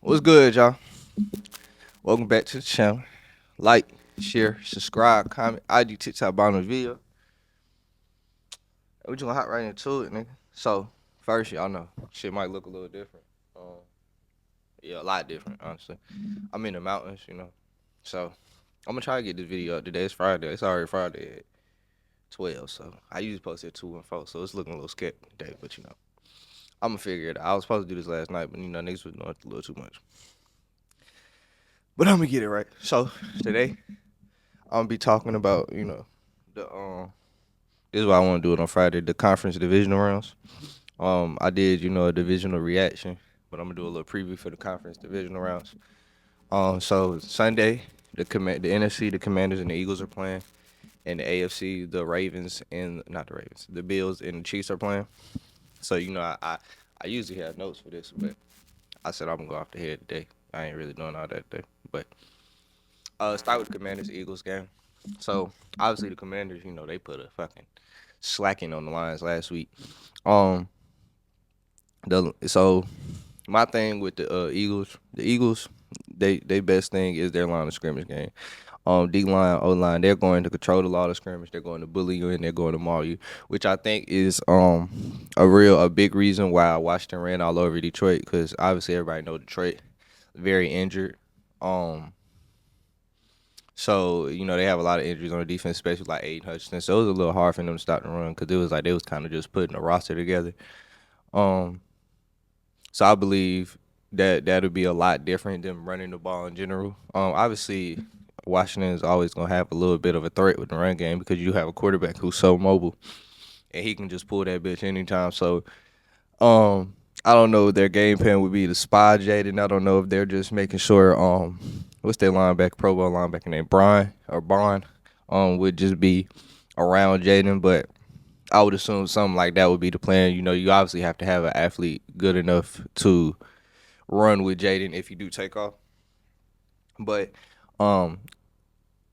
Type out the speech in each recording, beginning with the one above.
What's good, y'all? Welcome back to the channel. Like, share, subscribe, comment, IG, TikTok, bottom of the video. We just gonna hop right into it, nigga. So, first, y'all know, shit might look a little different. Yeah, a lot different, honestly. I'm in the mountains, So, I'm gonna try to get this video up today. It's Friday. It's already Friday at 12, so I usually post at 2 and 4, so it's looking a little sketchy today, but I'm gonna figure it out. I was supposed to do this last night, but niggas was doing it a little too much. But I'm gonna get it right. So, today, I'm gonna be talking about, the this is why I want to do it on Friday, the conference divisional rounds. I did, a divisional reaction, but I'm gonna do a little preview for the conference divisional rounds. So Sunday, the NFC, the Commanders and the Eagles are playing, and the AFC, the Ravens and not the Ravens, the Bills and the Chiefs are playing. So I usually have notes for this, but I said I'm gonna go off the head today. I ain't really doing all that today, but start with the Commanders Eagles game. So obviously the Commanders, they put a fucking slacking on the Lions last week. Um, so my thing with the Eagles, they best thing is their line of scrimmage game. D line, O line, they're going to control the line of scrimmage. They're going to bully you and they're going to maul you, which I think is a big reason why Washington ran all over Detroit, because obviously everybody know Detroit very injured. So, they have a lot of injuries on the defense, especially like Aiden Hutchinson. So it was a little hard for them to stop the run because it was like they was kind of just putting a roster together. So I believe that that'll be a lot different than running the ball in general. Obviously, Washington is always going to have a little bit of a threat with the run game because you have a quarterback who's so mobile and he can just pull that bitch anytime. So, I don't know if their game plan would be to spy Jaden. I don't know if they're just making sure what's their linebacker, Pro Bowl linebacker name, Brian or Bond, would just be around Jaden. But I would assume something like that would be the plan. You obviously have to have an athlete good enough to run with Jaden if you do take off. But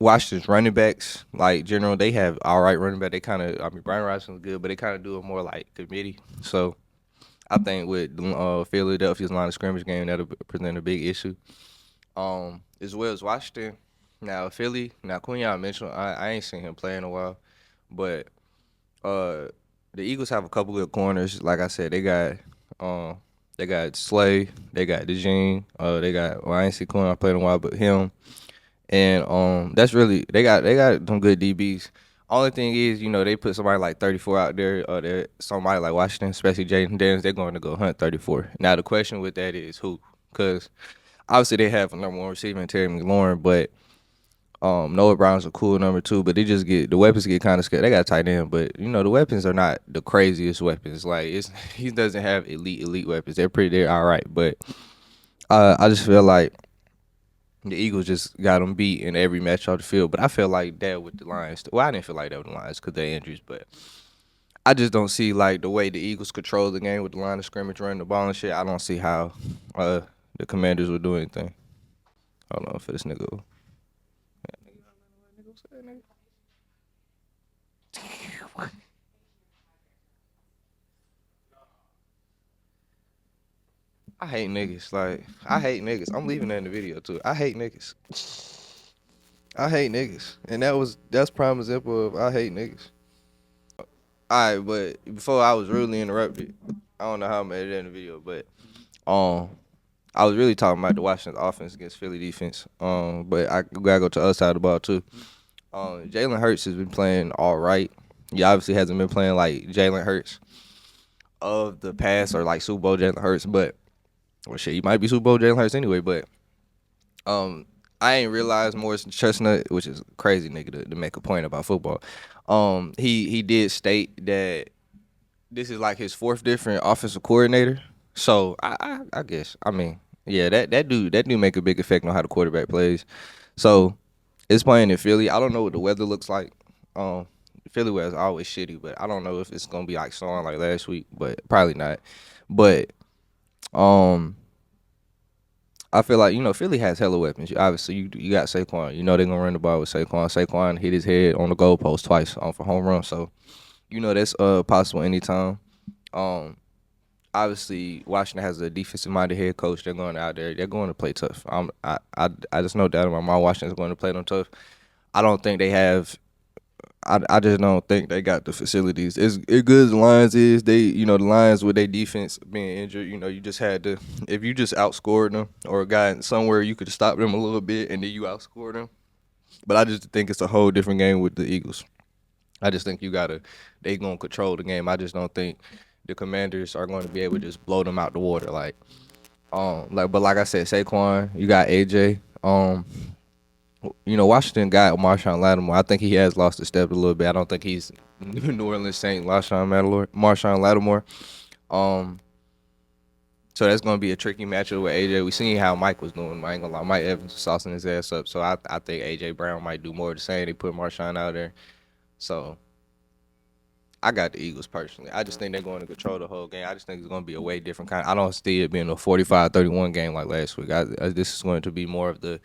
Washington's running backs, like general, they have all right running back. They kind of, Brian Robinson's good, but they kind of do it more like committee. So I think with Philadelphia's line of scrimmage game, that'll present a big issue. As well as Washington. Now Quinyon Mitchell, I ain't seen him play in a while, but the Eagles have a couple good corners. Like I said, they got Slay, they got DeJean, I ain't seen Quinyon play in a while, but him, and that's really they got some good DBs. Only thing is, they put somebody like 34 out there, or somebody like Washington, especially Jaden Daniels, they're going to go hunt 34. Now, the question with that is who? Because obviously they have a number one receiver in Terry McLaurin, but Noah Brown's a cool number two, but the weapons get kind of scared. They got a tight end, but the weapons are not the craziest weapons. Like he doesn't have elite weapons. They're all right, but I just feel like the Eagles just got them beat in every match off the field. But I feel like that with the Lions. Well, I didn't feel like that with the Lions because of their injuries, but I just don't see like the way the Eagles control the game with the line of scrimmage, running the ball and shit. I don't see how the Commanders would do anything. Hold on for this nigga. I hate niggas. Like, I hate niggas. I'm leaving that in the video too. I hate niggas. I hate niggas. And that's prime example of I hate niggas. Alright, but before I was rudely interrupted, I don't know how I made it in the video, but I was really talking about the Washington offense against Philly defense. But I gotta go to the other side of the ball too. Jalen Hurts has been playing all right. He obviously hasn't been playing like Jalen Hurts of the past or like Super Bowl Jalen Hurts, but well, shit, he might be Super Bowl Jalen Hurts anyway. But I ain't realized Morris Chestnut, which is crazy nigga to make a point about football. He did state that this is like his fourth different offensive coordinator. So I guess yeah, that dude make a big effect on how the quarterback plays. So it's playing in Philly. I don't know what the weather looks like. Philly weather is always shitty, but I don't know if it's gonna be like snowing like last week, but probably not. But I feel like Philly has hella weapons. Obviously, you got Saquon. They're gonna run the ball with Saquon. Saquon hit his head on the goalpost twice for home run, so that's possible anytime. obviously Washington has a defensive minded head coach. They're going out there. They're going to play tough. I just no doubt in my mind Washington's going to play them tough. I don't think they have. I just don't think they got the facilities. As good as the Lions is, the Lions with their defense being injured, you just had to, if you just outscored them or got somewhere you could stop them a little bit and then you outscored them. But I just think it's a whole different game with the Eagles. I just think they gonna control the game. I just don't think the Commanders are going to be able to just blow them out the water. But like I said, Saquon, you got AJ. Washington got Marshawn Lattimore. I think he has lost a step a little bit. I don't think he's New Orleans Saint Marshawn Lattimore. Um, so that's gonna be a tricky matchup with AJ. We seen how Mike was doing. I ain't gonna lie, Mike Evans was saucing his ass up. So I think AJ Brown might do more of the same. They put Marshawn out there. So I got the Eagles personally. I just think they're going to control the whole game. I just think it's going to be a way different kind. I don't see it being a 45-31 game like last week. This is going to be more of the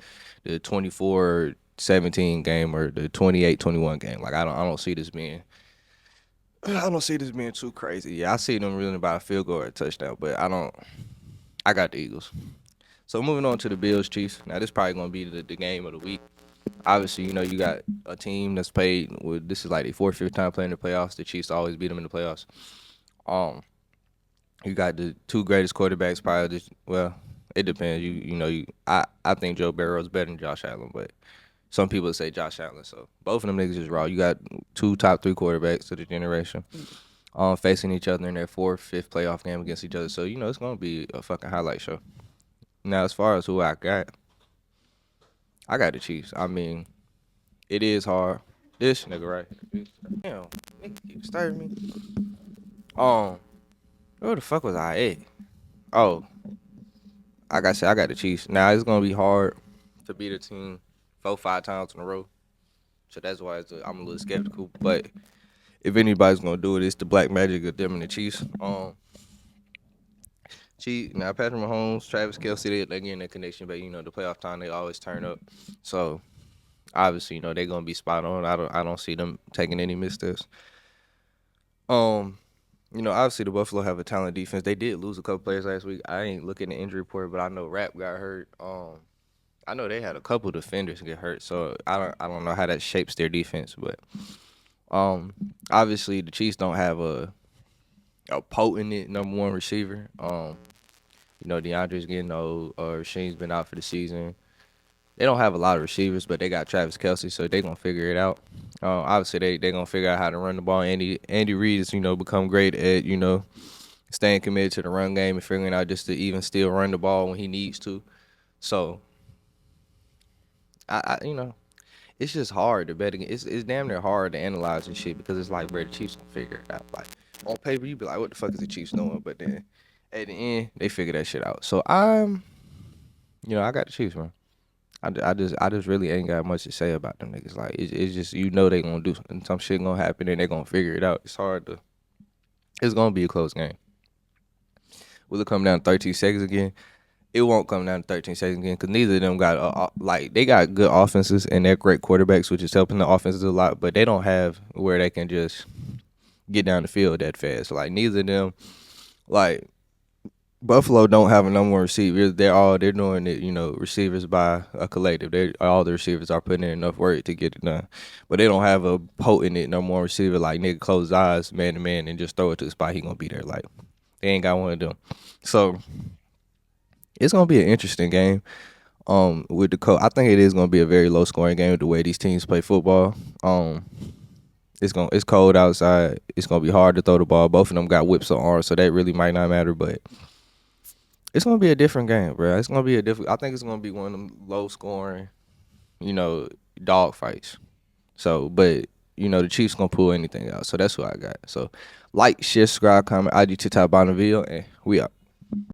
24-17 game or the 28-21 game. Like I don't see this being. I don't see this being too crazy. Yeah, I see them really about a field goal or a touchdown, but I don't. I got the Eagles. So moving on to the Bills Chiefs. Now this is probably going to be the game of the week. Obviously, you got a team that's played with this is like the fourth, fifth time playing the playoffs. The Chiefs always beat them in the playoffs. You got the two greatest quarterbacks probably. Well, it depends. I think Joe Burrow is better than Josh Allen, but some people say Josh Allen. So both of them niggas is raw. You got two top three quarterbacks of the generation, facing each other in their fourth, fifth playoff game against each other. So it's gonna be a fucking highlight show. Now, as far as who I got the Chiefs. I mean, it is hard. This nigga right here. Damn, nigga keep stirring me. Where the fuck was I at? Oh, like I said, I got the Chiefs. Now it's gonna be hard to beat a team 4-5 times in a row. So that's why I'm a little skeptical. But if anybody's gonna do it, it's the black magic of them and the Chiefs. Now Patrick Mahomes, Travis Kelce, they getting that connection, but the playoff time they always turn up. So obviously, they're gonna be spot on. I don't see them taking any missteps. Obviously the Buffalo have a talented defense. They did lose a couple players last week. I ain't looking at the injury report, but I know Rapp got hurt. I know they had a couple defenders get hurt, so I don't know how that shapes their defense, but obviously the Chiefs don't have a potent number one receiver. DeAndre's getting old. Sheen's been out for the season. They don't have a lot of receivers, but they got Travis Kelce, so they gonna figure it out. Obviously, they gonna figure out how to run the ball. Andy Reid has become great at staying committed to the run game and figuring out just to even still run the ball when he needs to. So, it's just hard to bet against. It's damn near hard to analyze and shit because it's like, bro, the Chiefs gonna figure it out. Like on paper, you be like, what the fuck is the Chiefs doing? But then at the end, they figure that shit out. So I got the Chiefs, man. I just really ain't got much to say about them niggas. Like it's just they gonna do some shit gonna happen and they gonna figure it out. It's gonna be a close game. Will it come down to 13 seconds again? It won't come down to 13 seconds again because neither of them got they got good offenses and they're great quarterbacks, which is helping the offenses a lot. But they don't have where they can just get down the field that fast. Like neither of them, like. Buffalo don't have a number one receiver. They're doing it, receivers by a collective. All the receivers are putting in enough work to get it done. But they don't have a potent number one receiver like nigga close his eyes man to man and just throw it to the spot he gonna be there. Like they ain't got one of them. So it's gonna be an interesting game. With the I think it is gonna be a very low scoring game with the way these teams play football. It's cold outside. It's gonna be hard to throw the ball. Both of them got whips on arms, so that really might not matter, but it's gonna be a different game, bro. It's gonna be I think it's gonna be one of them low scoring, dog fights. So, but the Chiefs gonna pull anything out. So that's what I got. So, like, share, subscribe, comment, IG, TikTok, bottom video, and we out.